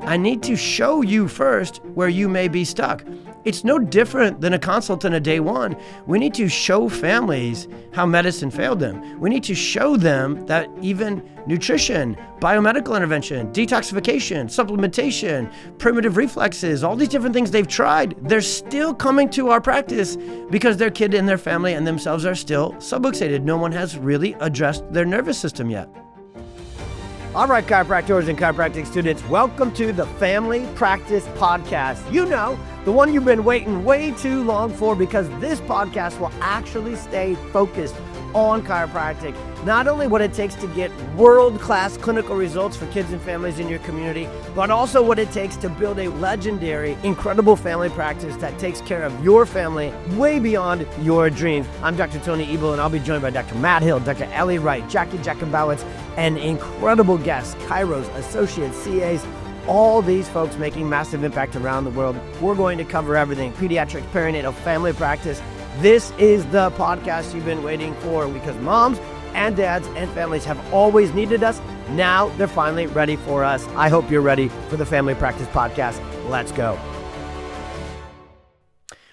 I need to show you first where you may be stuck. It's no different than a consultant on day one. We need to show families how medicine failed them. We need to show them that even nutrition, biomedical intervention, detoxification, supplementation, primitive reflexes, all these different things they've tried, they're still coming to our practice because their kid and their family and themselves are still subluxated. No one has really addressed their nervous system yet. All right, chiropractors and chiropractic students, welcome to the Family Practice Podcast. You know, the one you've been waiting way too long for, because this podcast will actually stay focused on chiropractic. Not only what it takes to get world-class clinical results for kids and families in your community, but also what it takes to build a legendary, incredible family practice that takes care of your family way beyond your dreams. I'm Dr. Tony Ebel, and I'll be joined by Dr. Matt Hill, Dr. Ellie Wright, Jackie Jacobowitz, and incredible guests, chiros, associates, CAs, all these folks making massive impact around the world. We're going to cover everything: pediatric, perinatal, family practice. This is the podcast you've been waiting for, because moms and dads and families have always needed us. Now they're finally ready for us. I hope you're ready for the Family Practice Podcast. Let's go.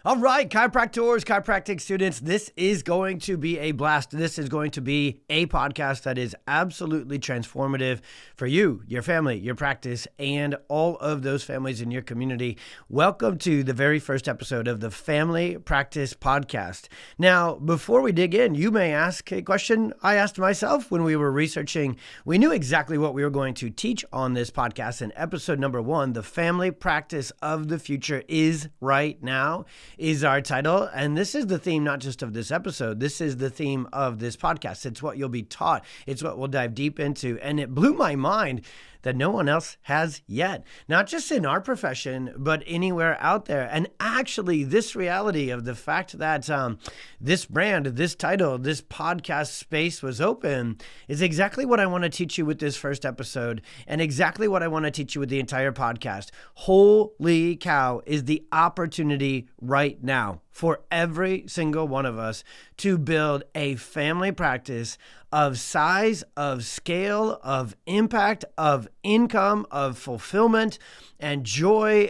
All right, chiropractors, chiropractic students, this is going to be a blast. This is going to be a podcast that is absolutely transformative for you, your family, your practice, and all of those families in your community. Welcome to the very first episode of the Family Practice Podcast. Now, before we dig in, you may ask a question I asked myself when we were researching. We knew exactly what we were going to teach on this podcast. In episode number 1, the family practice of the future is right now, is our title. And this is the theme, not just of this episode. This is the theme of this podcast. It's what you'll be taught. It's what we'll dive deep into. And it blew my mind that no one else has yet, not just in our profession, but anywhere out there. And actually, this reality of the fact that this brand, this title, this podcast space was open is exactly what I want to teach you with this first episode, and exactly what I want to teach you with the entire podcast. Holy cow, is the opportunity right now for every single one of us to build a family practice of size, of scale, of impact, of income, of fulfillment, and joy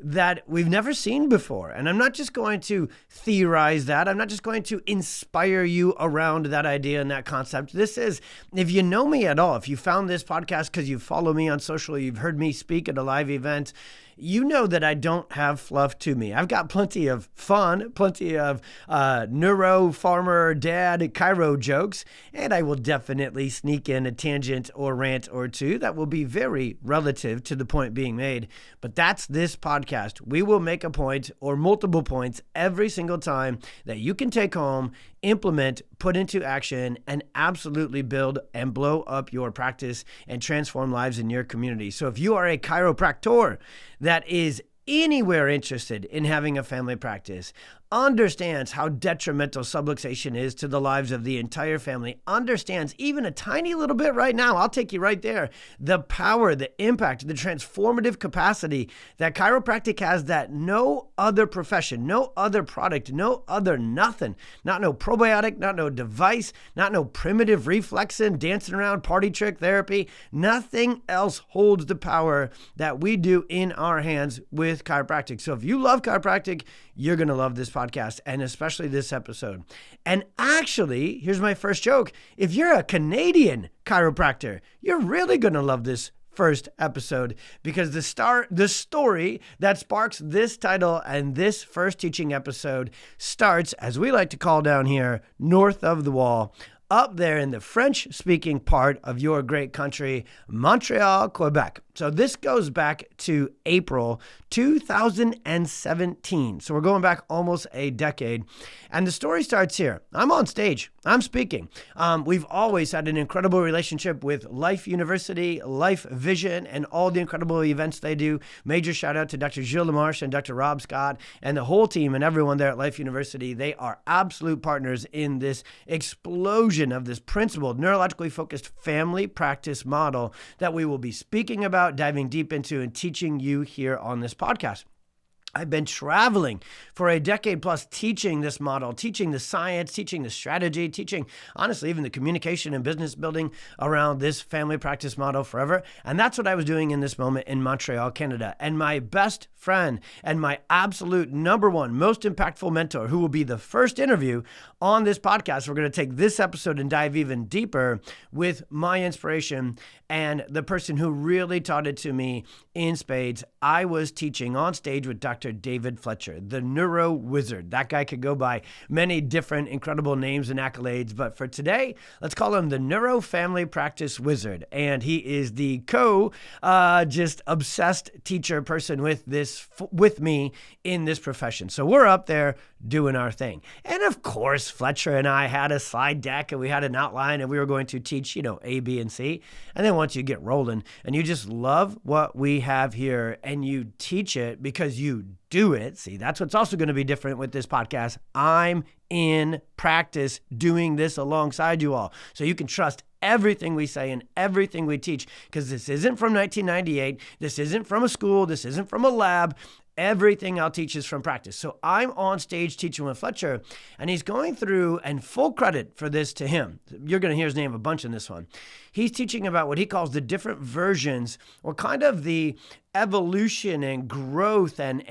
that we've never seen before. And I'm not just going to theorize that. I'm not just going to inspire you around that idea and that concept. This is, if you know me at all, if you found this podcast because you follow me on social, you've heard me speak at a live event, you know that I don't have fluff to me. I've got plenty of fun, plenty of neuro, farmer, dad, chiro jokes, and I will definitely sneak in a tangent or rant or two that will be very relative to the point being made. But that's this podcast. We will make a point or multiple points every single time that you can take home, implement, put into action, and absolutely build and blow up your practice and transform lives in your community. So if you are a chiropractor that is anywhere interested in having a family practice, understands how detrimental subluxation is to the lives of the entire family, understands even a tiny little bit right now, I'll take you right there, the power, the impact, the transformative capacity that chiropractic has that no other profession, no other product, no other nothing, not no probiotic, not no device, not no primitive reflexing, dancing around, party trick therapy, nothing else holds the power that we do in our hands with chiropractic. So if you love chiropractic, you're going to love this podcast, and especially this episode. And actually, here's my first joke. If you're a Canadian chiropractor, you're really going to love this first episode, because the story that sparks this title and this first teaching episode starts, as we like to call down here, north of the wall, up there in the French-speaking part of your great country, Montreal, Quebec. So this goes back to April 2017. So we're going back almost a decade. And the story starts here. I'm on stage. I'm speaking. We've always had an incredible relationship with Life University, Life Vision, and all the incredible events they do. Major shout out to Dr. Gilles Lamarche and Dr. Rob Scott and the whole team and everyone there at Life University. They are absolute partners in this explosion of this principled, neurologically focused family practice model that we will be speaking about, diving deep into, and teaching you here on this podcast. I've been traveling for a decade plus teaching this model, teaching the science, teaching the strategy, teaching, honestly, even the communication and business building around this family practice model forever. And that's what I was doing in this moment in Montreal, Canada. And my best friend and my absolute number one, most impactful mentor, who will be the first interview on this podcast, we're going to take this episode and dive even deeper with my inspiration and the person who really taught it to me in spades. I was teaching on stage with Dr. David Fletcher, the neuro wizard. That guy could go by many different incredible names and accolades, but for today, let's call him the neuro family practice wizard. And he is the just obsessed teacher person with me in this profession. So we're up there doing our thing. And of course, Fletcher and I had a slide deck and we had an outline and we were going to teach, A, B, and C. And then once you get rolling and you just love what we have here and you teach it because you do it. See, that's what's also going to be different with this podcast. I'm in practice doing this alongside you all. So you can trust everything we say and everything we teach, because this isn't from 1998. This isn't from a school. This isn't from a lab. Everything I'll teach is from practice. So I'm on stage teaching with Fletcher, and he's going through, and full credit for this to him. You're going to hear his name a bunch in this one. He's teaching about what he calls the different versions, or kind of the evolution and growth. And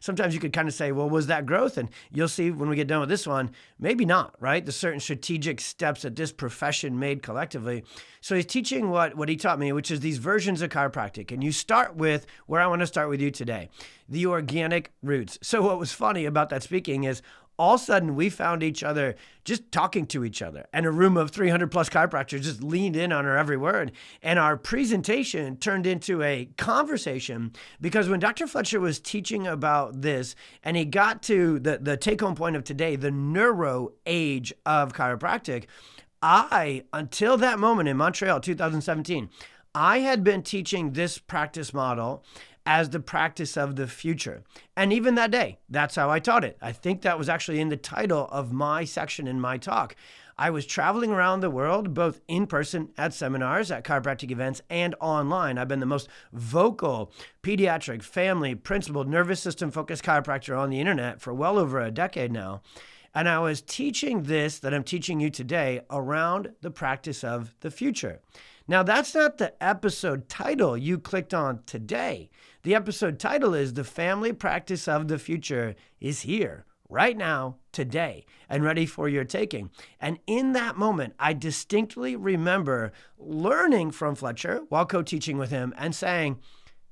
sometimes you could kind of say, well, was that growth? And you'll see when we get done with this one, maybe not, right? The certain strategic steps that this profession made collectively. So he's teaching what he taught me, which is these versions of chiropractic. And you start with where I want to start with you today, the organic roots. So what was funny about that speaking is all of a sudden we found each other just talking to each other, and a room of 300 plus chiropractors just leaned in on our every word. And our presentation turned into a conversation, because when Dr. Fletcher was teaching about this and he got to the take-home point of today, the neuro age of chiropractic, until that moment in Montreal, 2017, I had been teaching this practice model as the practice of the future. And even that day, that's how I taught it. I think that was actually in the title of my section in my talk. I was traveling around the world, both in person at seminars, at chiropractic events, and online. I've been the most vocal pediatric, family, principled, nervous system focused chiropractor on the internet for well over a decade now. And I was teaching this that I'm teaching you today around the practice of the future. Now, that's not the episode title you clicked on today. The episode title is The Family Practice of the Future is Here, right now, today, and ready for your taking. And in that moment, I distinctly remember learning from Fletcher while co-teaching with him and saying,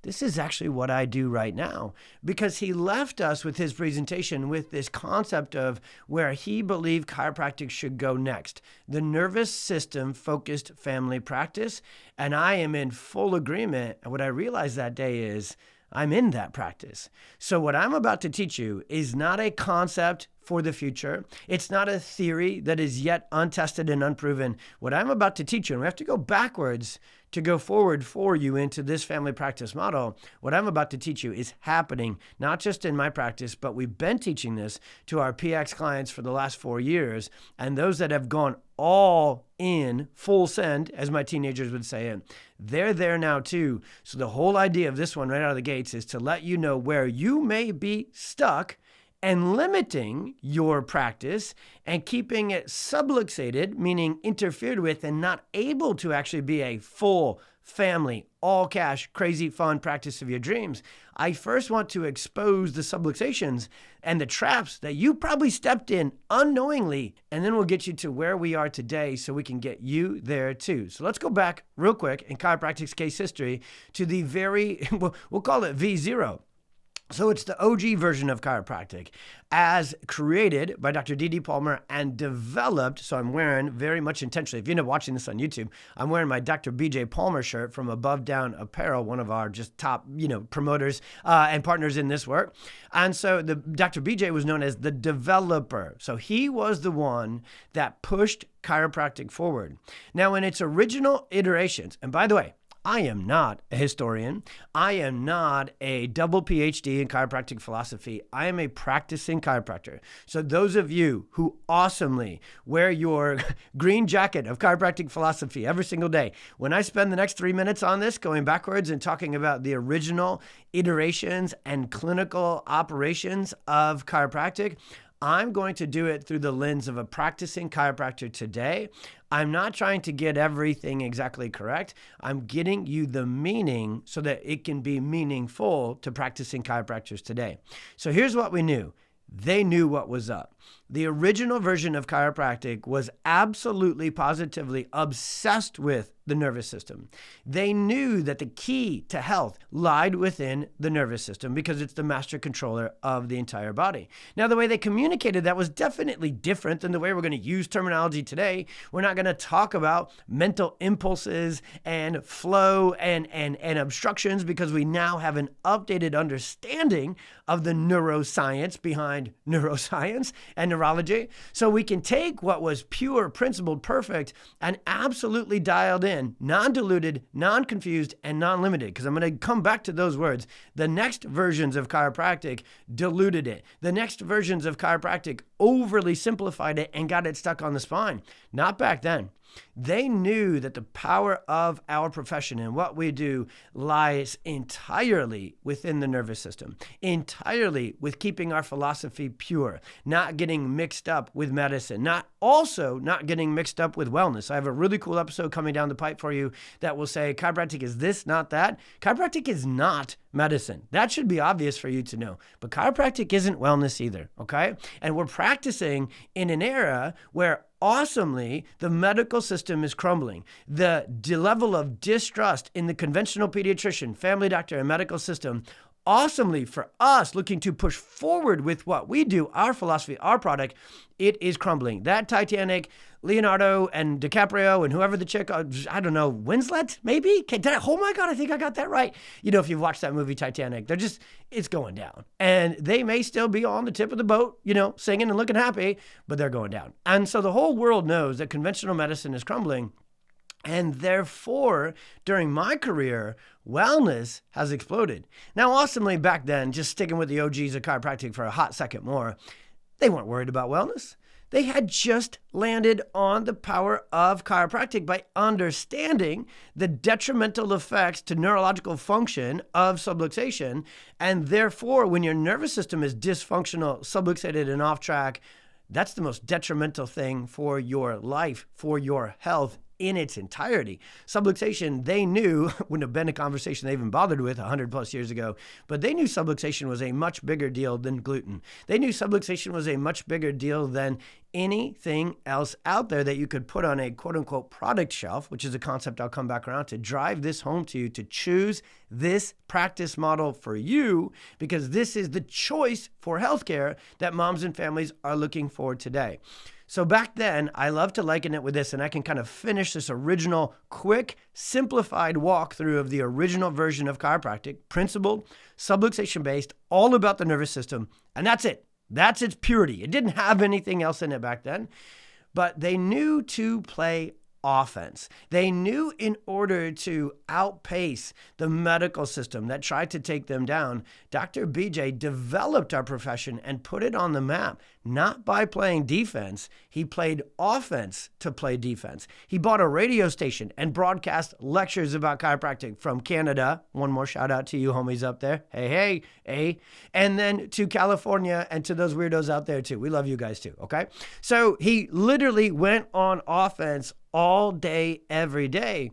this is actually what I do right now, because he left us with his presentation with this concept of where he believed chiropractic should go next, the nervous system focused family practice. And I am in full agreement. And what I realized that day is I'm in that practice. So what I'm about to teach you is not a concept for the future. It's not a theory that is yet untested and unproven. What I'm about to teach you, and we have to go backwards to go forward for you into this family practice model. What I'm about to teach you is happening, not just in my practice, but we've been teaching this to our PX clients for the last 4 years. And those that have gone all in, full send, as my teenagers would say it, they're there now too. So the whole idea of this one right out of the gates is to let you know where you may be stuck and limiting your practice and keeping it subluxated, meaning interfered with and not able to actually be a full family, all cash, crazy fun practice of your dreams. I first want to expose the subluxations and the traps that you probably stepped in unknowingly, and then we'll get you to where we are today so we can get you there too. So let's go back real quick in chiropractic's case history to the we'll call it V0. So it's the OG version of chiropractic as created by Dr. D.D. Palmer and developed. So I'm wearing very much intentionally, if you end up watching this on YouTube, I'm wearing my Dr. B.J. Palmer shirt from Above Down Apparel, one of our just top, promoters and partners in this work. And so the Dr. B.J. was known as the developer. So he was the one that pushed chiropractic forward. Now in its original iterations, and by the way, I am not a historian. I am not a double PhD in chiropractic philosophy. I am a practicing chiropractor. So those of you who awesomely wear your green jacket of chiropractic philosophy every single day, when I spend the next 3 minutes on this, going backwards and talking about the original iterations and clinical operations of chiropractic, I'm going to do it through the lens of a practicing chiropractor today. I'm not trying to get everything exactly correct. I'm getting you the meaning so that it can be meaningful to practicing chiropractors today. So here's what we knew. They knew what was up. The original version of chiropractic was absolutely, positively obsessed with the nervous system. They knew that the key to health lied within the nervous system because it's the master controller of the entire body. Now, the way they communicated that was definitely different than the way we're going to use terminology today. We're not going to talk about mental impulses and flow and obstructions because we now have an updated understanding of the neuroscience behind neuroscience and neurology. So we can take what was pure, principled, perfect, and absolutely dialed in, non-diluted, non-confused, and non-limited. Because I'm going to come back to those words. The next versions of chiropractic diluted it. The next versions of chiropractic overly simplified it and got it stuck on the spine. Not back then. They knew that the power of our profession and what we do lies entirely within the nervous system, entirely with keeping our philosophy pure, not getting mixed up with medicine, not getting mixed up with wellness. I have a really cool episode coming down the pipe for you that will say chiropractic is this, not that. Chiropractic is not medicine. That should be obvious for you to know. But chiropractic isn't wellness either, okay? And we're practicing in an era where awesomely, the medical system is crumbling. The level of distrust in the conventional pediatrician, family doctor, and medical system, awesomely for us looking to push forward with what we do, our philosophy, our product, it is crumbling. That Titanic, Leonardo and DiCaprio and whoever the chick, I don't know, Winslet, maybe? Oh my God, I think I got that right. You know, if you've watched that movie Titanic, it's going down. And they may still be on the tip of the boat, you know, singing and looking happy, but they're going down. And so the whole world knows that conventional medicine is crumbling. And therefore, during my career, wellness has exploded. Now, awesomely back then, just sticking with the OGs of chiropractic for a hot second more, they weren't worried about wellness. They had just landed on the power of chiropractic by understanding the detrimental effects to neurological function of subluxation. And therefore, when your nervous system is dysfunctional, subluxated, and off track, that's the most detrimental thing for your life, for your health in its entirety. Subluxation, they knew, wouldn't have been a conversation they even bothered with 100 plus years ago, but they knew subluxation was a much bigger deal than gluten. They knew subluxation was a much bigger deal than anything else out there that you could put on a quote unquote product shelf, which is a concept I'll come back around to drive this home to you, to choose this practice model for you, because this is the choice for healthcare that moms and families are looking for today. So back then, I love to liken it with this, and I can kind of finish this original, quick, simplified walkthrough of the original version of chiropractic, principled, subluxation-based, all about the nervous system, and that's it. That's its purity. It didn't have anything else in it back then, but they knew to play offense. They knew in order to outpace the medical system that tried to take them down, Dr. BJ developed our profession and put it on the map, not by playing defense. He played offense to play defense. He bought a radio station and broadcast lectures about chiropractic from Canada. One more shout out to you homies up there. Hey. And then to California and to those weirdos out there too. We love you guys too, okay? So he literally went on offense all day, every day,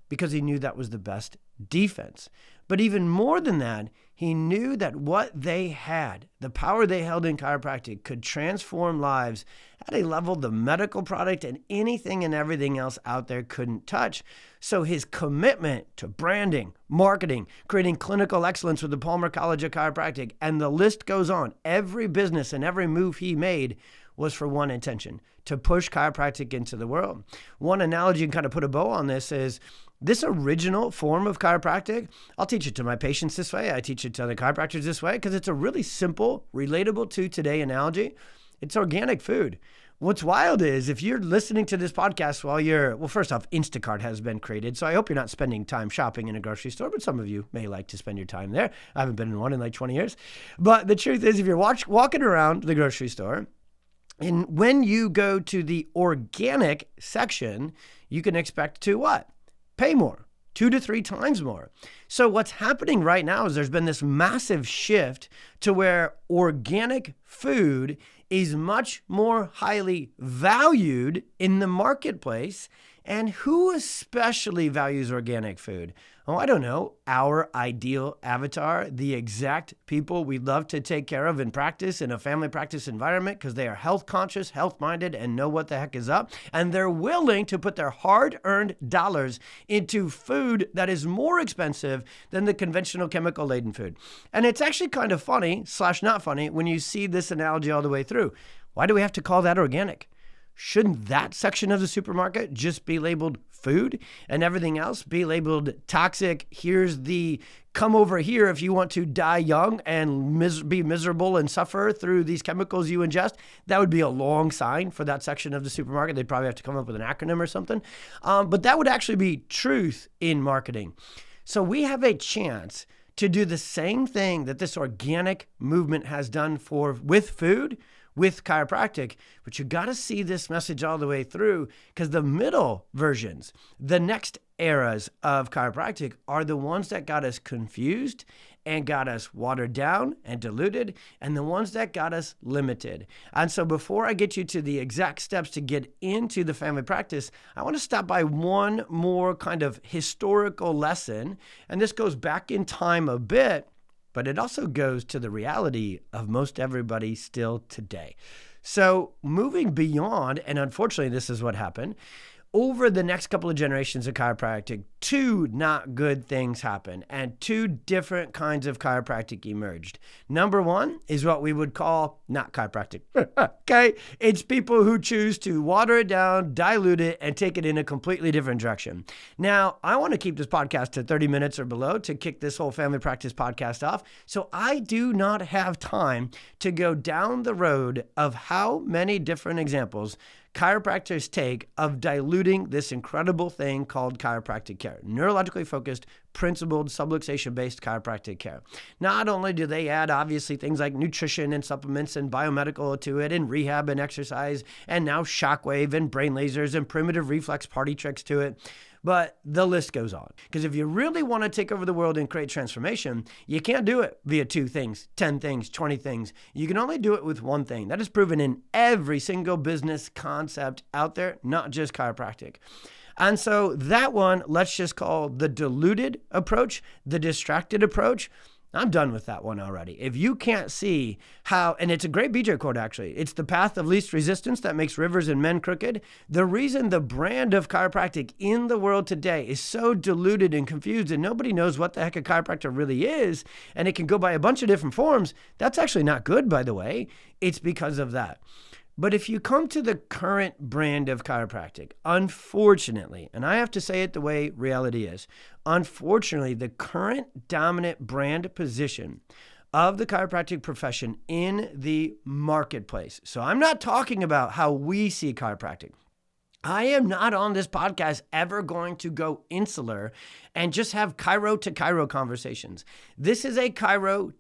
because he knew that was the best defense. But even more than that, he knew that what they had, the power they held in chiropractic, could transform lives at a level the medical product and anything and everything else out there couldn't touch. So his commitment to branding, marketing, creating clinical excellence with the Palmer College of Chiropractic, and the list goes on, every business and every move he made was for one intention, to push chiropractic into the world. One analogy and kind of put a bow on this is this original form of chiropractic. I'll teach it to my patients this way. I teach it to other chiropractors this way because it's a really simple, relatable to today analogy. It's organic food. What's wild is if you're listening to this podcast while well, first off, Instacart has been created. So I hope you're not spending time shopping in a grocery store, but some of you may like to spend your time there. I haven't been in one in like 20 years. But the truth is, if you're walking around the grocery store, and when you go to the organic section, you can expect to what? Pay more, 2 to 3 times more. So what's happening right now is there's been this massive shift to where organic food is much more highly valued in the marketplace. And who especially values organic food? Oh, I don't know. Our ideal avatar, the exact people we love to take care of in practice, in a family practice environment, because they are health conscious, health minded, and know what the heck is up. And they're willing to put their hard-earned dollars into food that is more expensive than the conventional chemical laden food. And it's actually kind of funny / not funny when you see this analogy all the way through. Why do we have to call that organic? Shouldn't that section of the supermarket just be labeled food and everything else be labeled toxic? Here's the come over here if you want to die young and be miserable and suffer through these chemicals you ingest. That would be a long sign for that section of the supermarket. They'd probably have to come up with an acronym or something. But that would actually be truth in marketing. So we have a chance to do the same thing that this organic movement has done with food, with chiropractic, but you got to see this message all the way through, because the middle versions, the next eras of chiropractic, are the ones that got us confused and got us watered down and diluted, and the ones that got us limited. And so before I get you to the exact steps to get into the family practice, I want to stop by one more kind of historical lesson, and this goes back in time a bit, but it also goes to the reality of most everybody still today. So moving beyond, and unfortunately this is what happened, over the next couple of generations of chiropractic, 2 not good things happened and 2 different kinds of chiropractic emerged. Number 1 is what we would call not chiropractic. Okay? It's people who choose to water it down, dilute it, and take it in a completely different direction. Now, I want to keep this podcast to 30 minutes or below to kick this whole family practice podcast off. So I do not have time to go down the road of how many different examples chiropractors take of diluting this incredible thing called chiropractic care, neurologically focused, principled, subluxation-based chiropractic care. Not only do they add obviously things like nutrition and supplements and biomedical to it, and rehab and exercise, and now shockwave and brain lasers and primitive reflex party tricks to it, but the list goes on. Because if you really want to take over the world and create transformation, you can't do it via 2 things, 10 things, 20 things. You can only do it with one thing. That is proven in every single business concept out there, not just chiropractic. And so that one, let's just call the diluted approach, the distracted approach. I'm done with that one already. If you can't see how, and it's a great BJ quote actually, it's the path of least resistance that makes rivers and men crooked. The reason the brand of chiropractic in the world today is so diluted and confused and nobody knows what the heck a chiropractor really is, and it can go by a bunch of different forms, that's actually not good, by the way. It's because of that. But if you come to the current brand of chiropractic, unfortunately, and I have to say it the way reality is, unfortunately, the current dominant brand position of the chiropractic profession in the marketplace. So I'm not talking about how we see chiropractic. I am not on this podcast ever going to go insular and just have chiro to chiro conversations. This is a chiro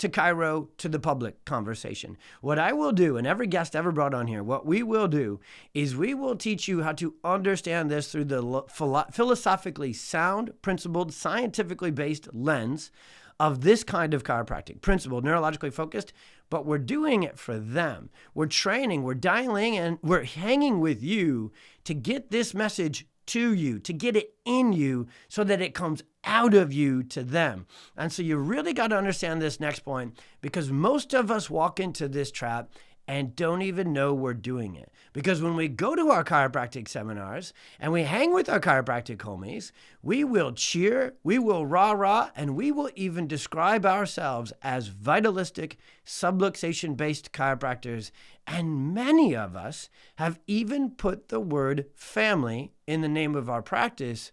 to the public conversation. What I will do, and every guest ever brought on here, what we will do is we will teach you how to understand this through the philosophically sound, principled, scientifically based lens of this kind of chiropractic, principled, neurologically focused, but we're doing it for them. We're training, we're dialing, and we're hanging with you to get this message to you, to get it in you so that it comes out of you to them. And so you really got to understand this next point, because most of us walk into this trap and don't even know we're doing it. Because when we go to our chiropractic seminars and we hang with our chiropractic homies, we will cheer, we will rah-rah, and we will even describe ourselves as vitalistic, subluxation-based chiropractors. And many of us have even put the word family in the name of our practice,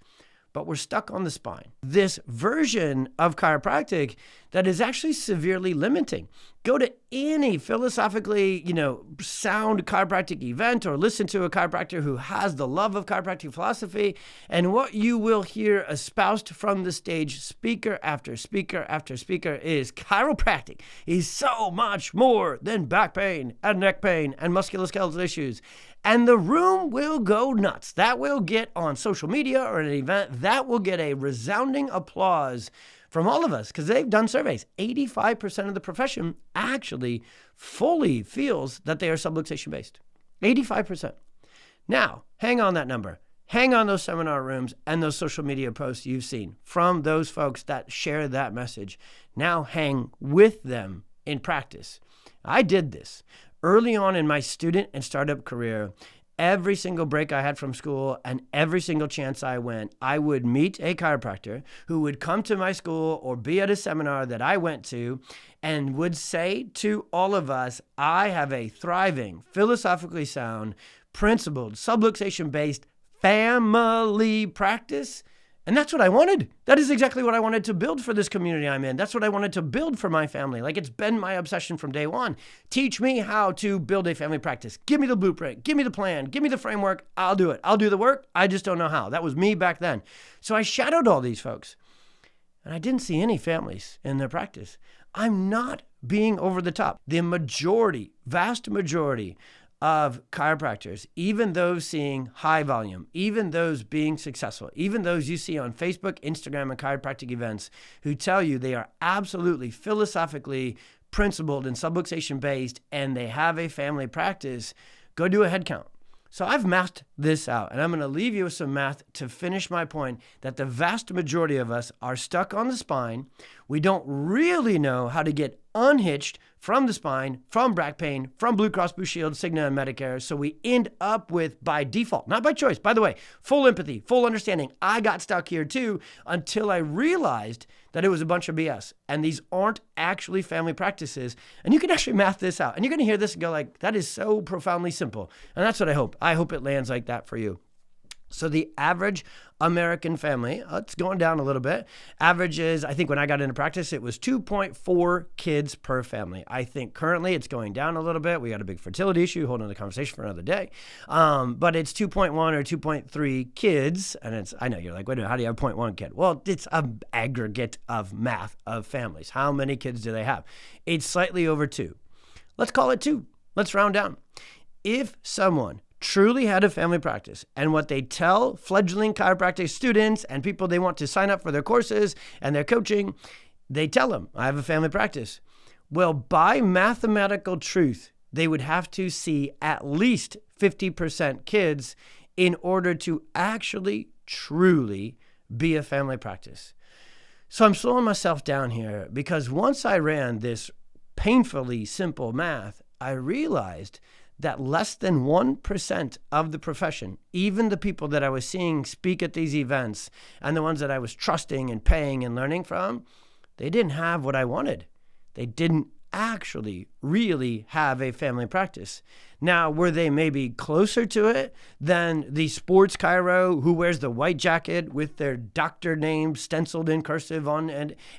but we're stuck on the spine. This version of chiropractic that is actually severely limiting. Go to any philosophically, sound chiropractic event or listen to a chiropractor who has the love of chiropractic philosophy, and what you will hear espoused from the stage, speaker after speaker after speaker, is chiropractic is so much more than back pain and neck pain and musculoskeletal issues. And the room will go nuts. That will get on social media or an event. That will get a resounding applause from all of us, because they've done surveys. 85% of the profession actually fully feels that they are subluxation based. 85%. Now, hang on that number. Hang on those seminar rooms and those social media posts you've seen from those folks that share that message. Now hang with them in practice. I did this early on in my student and startup career. Every single break I had from school and every single chance I went, I would meet a chiropractor who would come to my school or be at a seminar that I went to and would say to all of us, I have a thriving, philosophically sound, principled, subluxation-based family practice. And that's what I wanted. That is exactly what I wanted to build for this community I'm in. That's what I wanted to build for my family. Like, it's been my obsession from day one. Teach me how to build a family practice. Give me the blueprint. Give me the plan. Give me the framework. I'll do it. I'll do the work. I just don't know how. That was me back then. So I shadowed all these folks, and I didn't see any families in their practice. I'm not being over the top. The majority, vast majority of chiropractors, even those seeing high volume, even those being successful, even those you see on Facebook, Instagram, and chiropractic events who tell you they are absolutely philosophically principled and subluxation based and they have a family practice, go do a head count. So I've mathed this out, and I'm going to leave you with some math to finish my point that the vast majority of us are stuck on the spine. We don't really know how to get unhitched from the spine, from back pain, from Blue Cross Blue Shield, Cigna, and Medicare. So we end up with, by default, not by choice, by the way, full empathy, full understanding. I got stuck here too until I realized that it was a bunch of BS. And these aren't actually family practices. And you can actually math this out. And you're going to hear this and go like, that is so profoundly simple. And that's what I hope. I hope it lands like that for you. So the average American family, it's going down a little bit. Average is, I think when I got into practice, it was 2.4 kids per family. I think currently it's going down a little bit. We got a big fertility issue, hold on the conversation for another day. But it's 2.1 or 2.3 kids. And I know you're like, wait a minute, how do you have 0.1 kid? Well, it's an aggregate of math of families. How many kids do they have? It's slightly over 2. Let's call it 2. Let's round down. If someone truly had a family practice, and what they tell fledgling chiropractic students and people they want to sign up for their courses and their coaching, they tell them, I have a family practice. Well, by mathematical truth, they would have to see at least 50% kids in order to actually, truly be a family practice. So I'm slowing myself down here because once I ran this painfully simple math, I realized that less than 1% of the profession, even the people that I was seeing speak at these events and the ones that I was trusting and paying and learning from, they didn't have what I wanted. They didn't actually really have a family practice. Now, were they maybe closer to it than the sports chiro who wears the white jacket with their doctor name stenciled in cursive on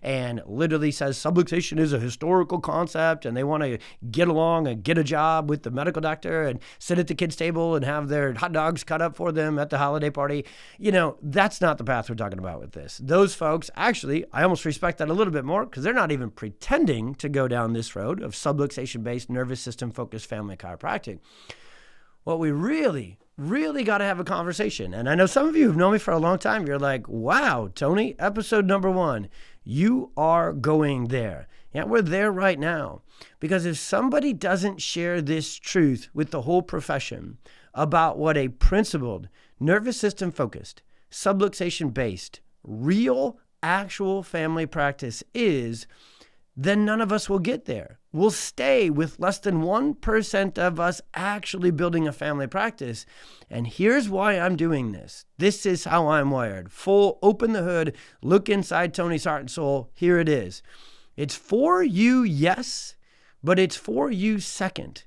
and literally says subluxation is a historical concept and they want to get along and get a job with the medical doctor and sit at the kids' table and have their hot dogs cut up for them at the holiday party? That's not the path we're talking about with this. Those folks, actually, I almost respect that a little bit more because they're not even pretending to go down this road of subluxation-based nervous system-focused family chiropractic. What we really got to have a conversation. And I know some of you who've known me for a long time, you're like, wow, Tony, episode number 1, you are going there. Yeah, we're there right now. Because if somebody doesn't share this truth with the whole profession about what a principled, nervous system-focused, subluxation-based, real, actual family practice is, then none of us will get there. We'll stay with less than 1% of us actually building a family practice. And here's why I'm doing this. This is how I'm wired. Full, open the hood, look inside Tony's heart and soul. Here it is. It's for you, yes, but it's for you second.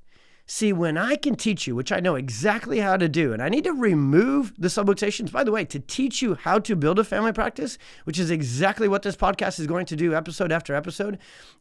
See, when I can teach you, which I know exactly how to do, and I need to remove the subluxations, by the way, to teach you how to build a family practice, which is exactly what this podcast is going to do episode after episode,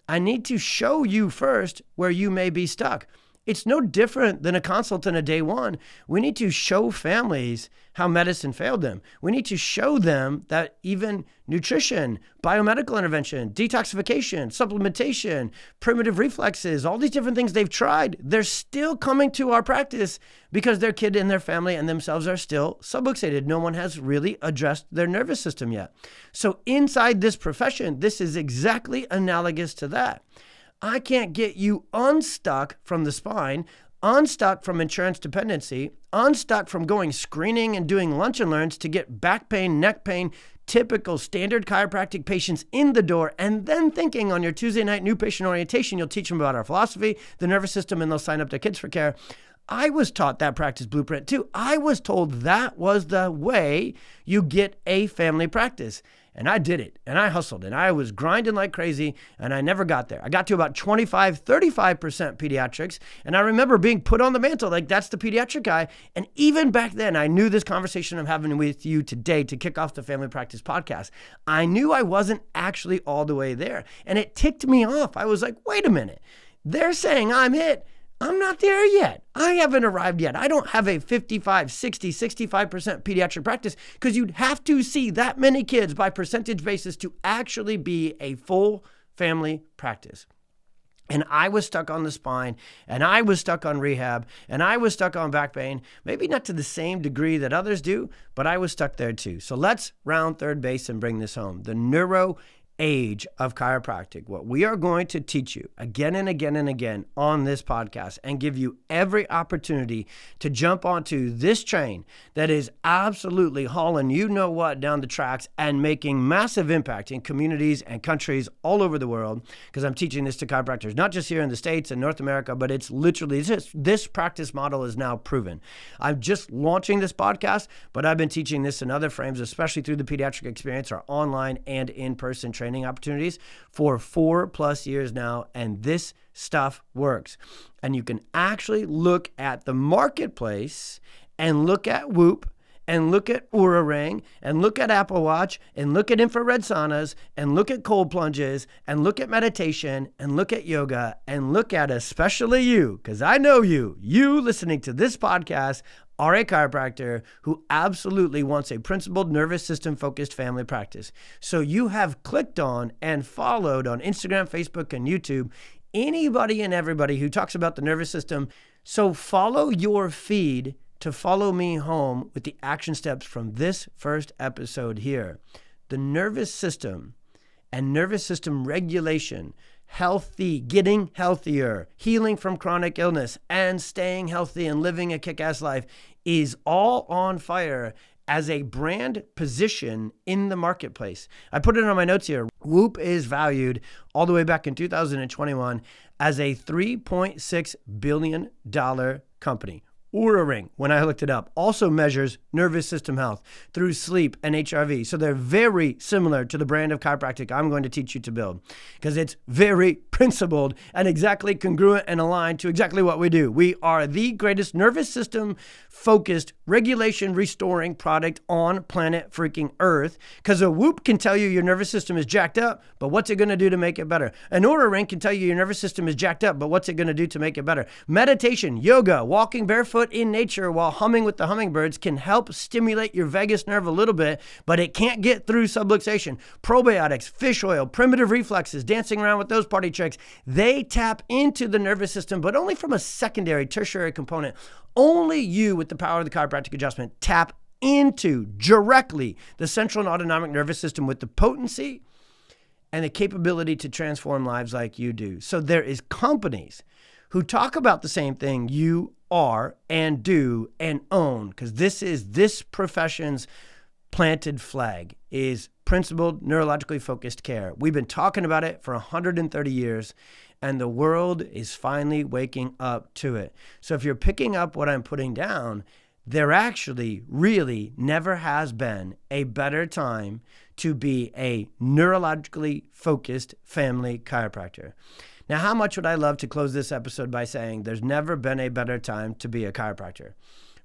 I need to show you first where you may be stuck. It's no different than a consult in a day one. We need to show families how medicine failed them. We need to show them that even nutrition, biomedical intervention, detoxification, supplementation, primitive reflexes, all these different things they've tried, they're still coming to our practice because their kid and their family and themselves are still subluxated. No one has really addressed their nervous system yet. So inside this profession, this is exactly analogous to that. I can't get you unstuck from the spine, unstuck from insurance dependency, unstuck from going screening and doing lunch and learns to get back pain, neck pain, typical standard chiropractic patients in the door, and then thinking on your Tuesday night new patient orientation, you'll teach them about our philosophy, the nervous system, and they'll sign up their kids for care. I was taught that practice blueprint too. I was told that was the way you get a family practice. And I did it, and I hustled, and I was grinding like crazy, and I never got there. I got to about 35% pediatrics, and I remember being put on the mantle, like that's the pediatric guy. And even back then, I knew this conversation I'm having with you today to kick off the Family Practice podcast. I knew I wasn't actually all the way there, and it ticked me off. I was like, wait a minute. They're saying I'm it. I'm not there yet. I haven't arrived yet. I don't have a 55, 60, 65% pediatric practice because you'd have to see that many kids by percentage basis to actually be a full family practice. And I was stuck on the spine, and I was stuck on rehab, and I was stuck on back pain, maybe not to the same degree that others do, but I was stuck there too. So let's round third base and bring this home. The Neuro Age of Chiropractic. What we are going to teach you again and again and again on this podcast and give you every opportunity to jump onto this train that is absolutely hauling you know what down the tracks and making massive impact in communities and countries all over the world, because I'm teaching this to chiropractors, not just here in the States and North America, but it's literally this practice model is now proven. I'm just launching this podcast, but I've been teaching this in other frames, especially through the pediatric experience, our online and in-person training opportunities for 4+ years now, and this stuff works. And you can actually look at the marketplace and look at Whoop and look at Oura Ring and look at Apple Watch and look at infrared saunas and look at cold plunges and look at meditation and look at yoga and look at especially you, because I know you listening to this podcast are a chiropractor who absolutely wants a principled nervous system focused family practice. So you have clicked on and followed on Instagram, Facebook, and YouTube anybody and everybody who talks about the nervous system. So follow your feed to follow me home with the action steps from this first episode here. The nervous system and nervous system regulation, healthy, getting healthier, healing from chronic illness, and staying healthy and living a kick-ass life is all on fire as a brand position in the marketplace. I put it on my notes here. Whoop is valued all the way back in 2021 as a $3.6 billion company. Oura Ring, when I looked it up, also measures nervous system health through sleep and HRV. So they're very similar to the brand of chiropractic I'm going to teach you to build, because it's very principled and exactly congruent and aligned to exactly what we do. We are the greatest nervous system focused regulation restoring product on planet freaking Earth, because a Whoop can tell you your nervous system is jacked up, but what's it going to do to make it better? An Oura Ring can tell you your nervous system is jacked up, but what's it going to do to make it better? Meditation, yoga, walking barefoot in nature while humming with the hummingbirds can help stimulate your vagus nerve a little bit, but it can't get through subluxation. Probiotics, fish oil, primitive reflexes, dancing around with those party tricks, they tap into the nervous system, but only from a secondary, tertiary component. Only you, with the power of the chiropractic adjustment, tap into directly the central and autonomic nervous system with the potency and the capability to transform lives like you do. So there is companies who talk about the same thing you are and do and own, because this profession's planted flag is principled, neurologically focused care. We've been talking about it for 130 years, and the world is finally waking up to it. So if you're picking up what I'm putting down, there actually really never has been a better time to be a neurologically focused family chiropractor. Now, how much would I love to close this episode by saying there's never been a better time to be a chiropractor?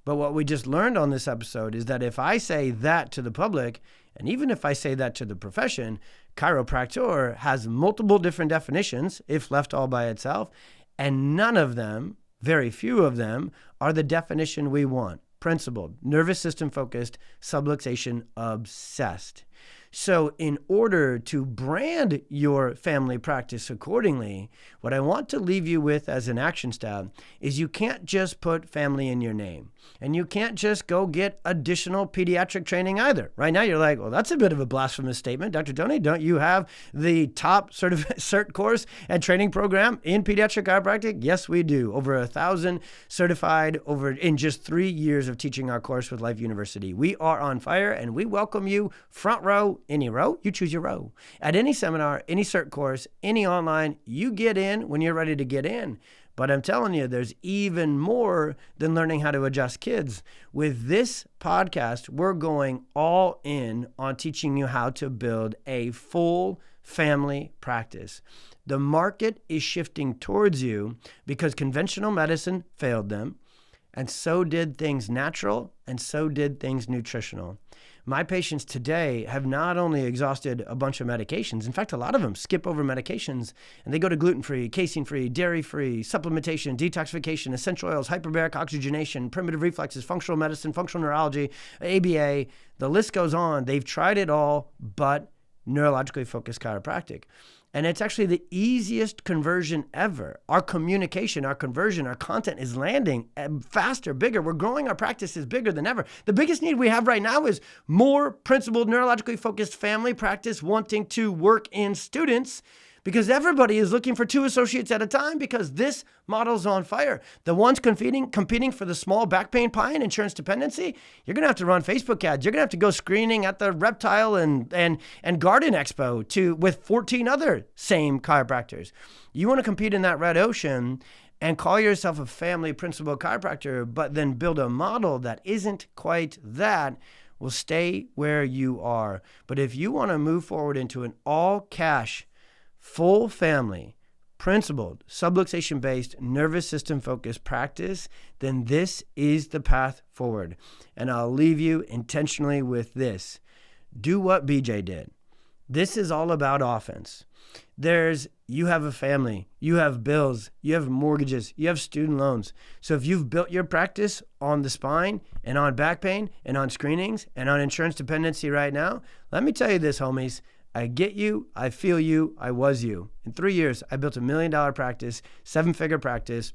But what we just learned on this episode is that if I say that to the public, and even if I say that to the profession, chiropractor has multiple different definitions if left all by itself, and none of them, very few of them, are the definition we want. Principled, nervous system focused, subluxation obsessed. So in order to brand your family practice accordingly, what I want to leave you with as an action step is you can't just put family in your name. And you can't just go get additional pediatric training either. Right now you're like, well, that's a bit of a blasphemous statement. Dr. Tony, don't you have the top cert course and training program in pediatric chiropractic? Yes, we do. Over 1,000 certified in just 3 years of teaching our course with Life University. We are on fire and we welcome you front row. Any row, you choose your row. At any seminar, any cert course, any online, you get in when you're ready to get in. But I'm telling you, there's even more than learning how to adjust kids. With this podcast, we're going all in on teaching you how to build a full family practice. The market is shifting towards you because conventional medicine failed them, and so did things natural, and so did things nutritional. My patients today have not only exhausted a bunch of medications, in fact, a lot of them skip over medications and they go to gluten-free, casein-free, dairy-free, supplementation, detoxification, essential oils, hyperbaric oxygenation, primitive reflexes, functional medicine, functional neurology, ABA, the list goes on. They've tried it all but neurologically focused chiropractic. And it's actually the easiest conversion ever. Our communication, our conversion, our content is landing faster, bigger. We're growing our practices bigger than ever. The biggest need we have right now is more principled, neurologically focused family practice wanting to work in students, because everybody is looking for 2 associates at a time because this model's on fire. The ones competing for the small back pain pie and insurance dependency, you're going to have to run Facebook ads. You're going to have to go screening at the Reptile and Garden Expo with 14 other same chiropractors. You want to compete in that red ocean and call yourself a family principled chiropractor, but then build a model that isn't quite that. Will stay where you are. But if you want to move forward into an all-cash, full family, principled, subluxation-based, nervous system-focused practice, then this is the path forward. And I'll leave you intentionally with this. Do what BJ did. This is all about offense. You have a family, you have bills, you have mortgages, you have student loans. So if you've built your practice on the spine and on back pain and on screenings and on insurance dependency right now, let me tell you this, homies. I get you, I feel you, I was you. In 3 years, I built $1 million practice, 7-figure practice,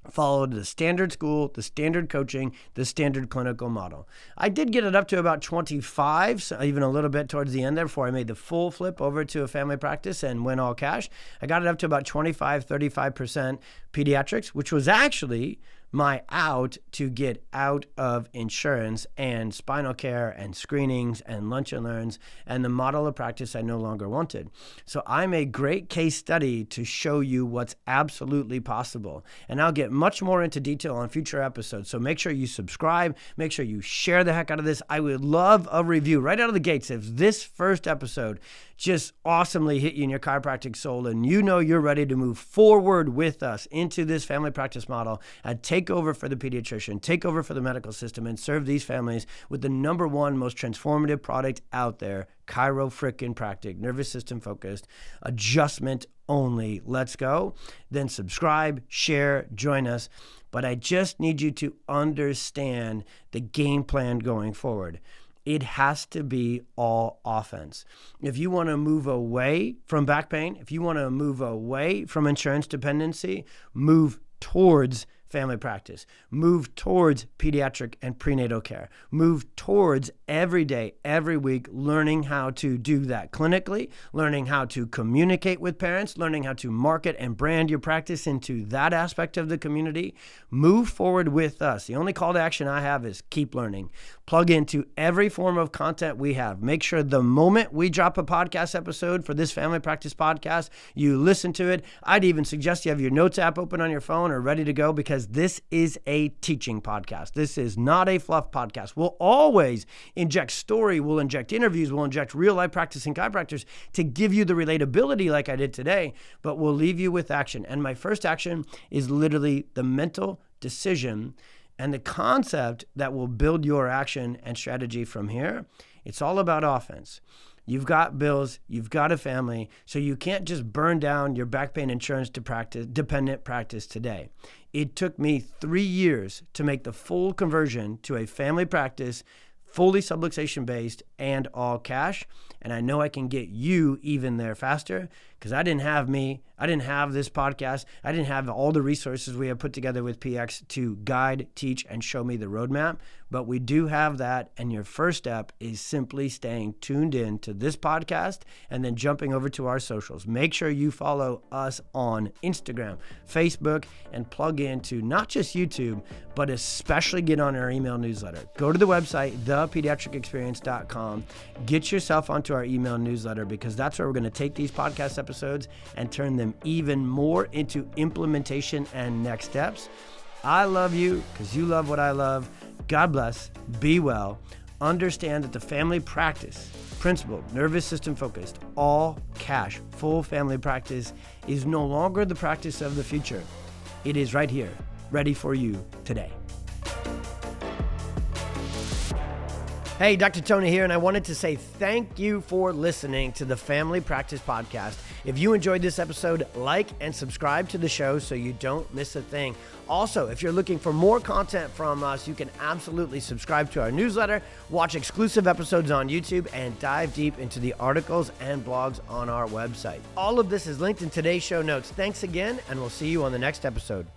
followed the standard school, the standard coaching, the standard clinical model. I did get it up to about 25, so even a little bit towards the end there before I made the full flip over to a family practice and went all cash. I got it up to about 35% pediatrics, which was actually my out to get out of insurance and spinal care and screenings and lunch and learns and the model of practice I no longer wanted. So I'm a great case study to show you what's absolutely possible. And I'll get much more into detail on future episodes. So make sure you subscribe, make sure you share the heck out of this. I would love a review right out of the gates. If this first episode just awesomely hit you in your chiropractic soul and you know you're ready to move forward with us into this family practice model and take over for the pediatrician, take over for the medical system, and serve these families with the #1 most transformative product out there, chiropractic, nervous system focused, adjustment only. Let's go. Then subscribe, share, join us. But I just need you to understand the game plan going forward. It has to be all offense. If you want to move away from back pain, if you want to move away from insurance dependency, move towards family practice, move towards pediatric and prenatal care, move towards every day, every week, learning how to do that clinically, learning how to communicate with parents, learning how to market and brand your practice into that aspect of the community. Move forward with us. The only call to action I have is keep learning. Plug into every form of content we have. Make sure the moment we drop a podcast episode for this family practice podcast, you listen to it. I'd even suggest you have your notes app open on your phone or ready to go, because because this is a teaching podcast. This is not a fluff podcast. We'll always inject story, we'll inject interviews, we'll inject real life practicing chiropractors to give you the relatability like I did today, but we'll leave you with action. And my first action is literally the mental decision and the concept that will build your action and strategy from here. It's all about offense. You've got bills, you've got a family, so you can't just burn down your back pain insurance dependent practice today. It took me 3 years to make the full conversion to a family practice, fully subluxation based and all cash. And I know I can get you even there faster because I didn't have this podcast. I didn't have all the resources we have put together with PX to guide, teach, and show me the roadmap. But we do have that. And your first step is simply staying tuned in to this podcast and then jumping over to our socials. Make sure you follow us on Instagram, Facebook, and plug into not just YouTube, but especially get on our email newsletter. Go to the website, thepediatricexperience.com. Get yourself onto our email newsletter because that's where we're going to take these podcast episodes and turn them even more into implementation and next steps. I love you because you love what I love. God bless. Be well. Understand that the family practice, principled, nervous system focused, all cash, full family practice is no longer the practice of the future. It is right here, ready for you today. Hey, Dr. Tony here, and I wanted to say thank you for listening to the Family Practice Podcast. If you enjoyed this episode, like and subscribe to the show so you don't miss a thing. Also, if you're looking for more content from us, you can absolutely subscribe to our newsletter, watch exclusive episodes on YouTube, and dive deep into the articles and blogs on our website. All of this is linked in today's show notes. Thanks again, and we'll see you on the next episode.